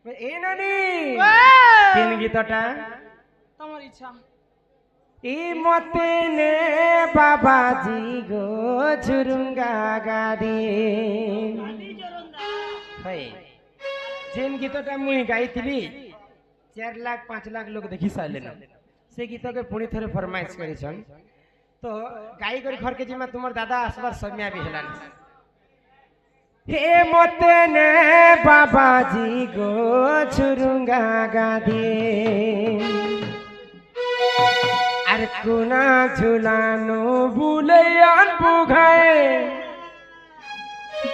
এই ননি তিন গীতটা তোমার ইচ্ছা এই মতে নে বাবাজি গো ঝুরুঙ্গা গাদি হয় যেন গীতটা মুই গাইଥିଲି 4 লাখ 5 লাখ লোক দেখি সাইলেন সে গীতকে পুଣି থরে ফরমাইশ করিছন তো গাই করে ঘর के जिम्मा तुमर दादा असबार समय भी हेलान हे मते ने बाबाजी गो छुरुंगा गादी अरे कुना झुलानो बुलैयान बुघाए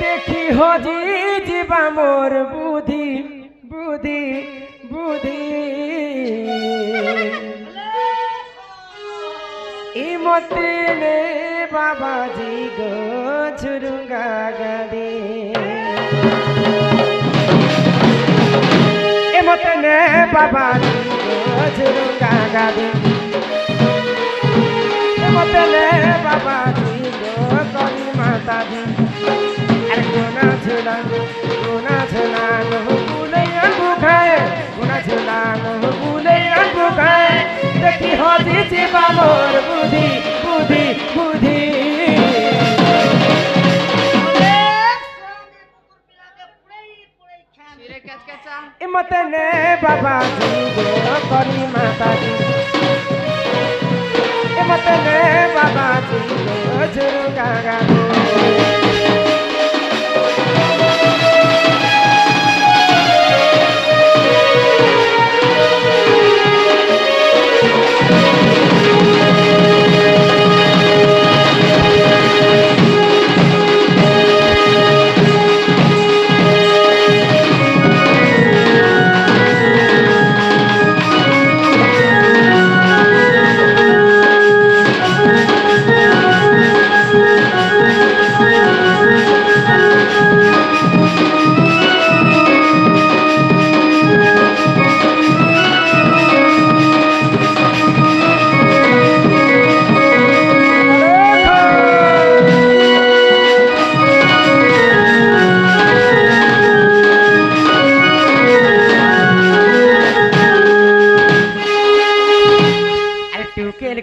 देखी हो जी जीवा मोर बुद्धि बुद्धि बुद्धि मते ने बाबाजी गो छुरुंगा गादी मते ने बाबाजी गो छुरुंगा गादी मते ने बाबाजी गो करी माता दी अरे गुना झूला नो बुलैया बुखाए गुना झूला नो बुलैया बुखाए देखी हो जी बाबोर बुद्धि बुद्धि बुद्धि मते ने बाबाजी गो करी माता दी मते ने बाबाजी गो झुरुंगा गादी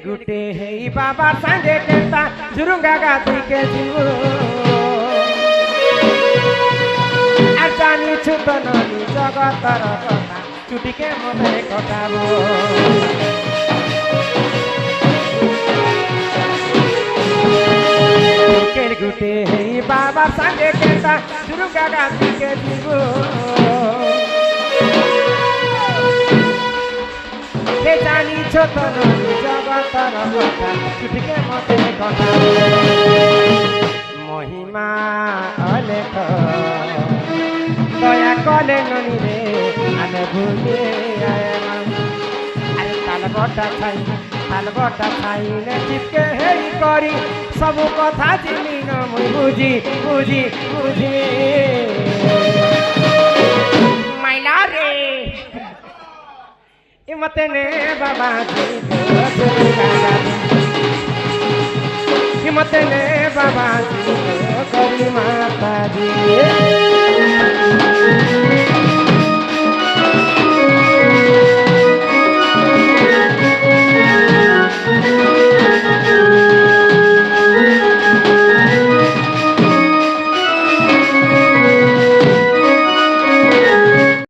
गुटे है बाबा संगे केता झुरुंगा गादी के जीवो आजानी छुतननी जगतर कथा चुटी के मने कटाबो केर गुटे है बाबा संगे केता झुरुंगा गादी के जीवो के जानी छोटननी जगतर कथा चुटके मते कथा महिमा अलेख दया कले ननी रे आने भूले आया अरे तालबटा छाई ने चिपके हेई करी सब कथा जिनी न मुई बुझी बुझी बुझी माइला रे मते ने बाबाजी गो झुरुंगा गादी मते ने बाबाजी गो करी माता दी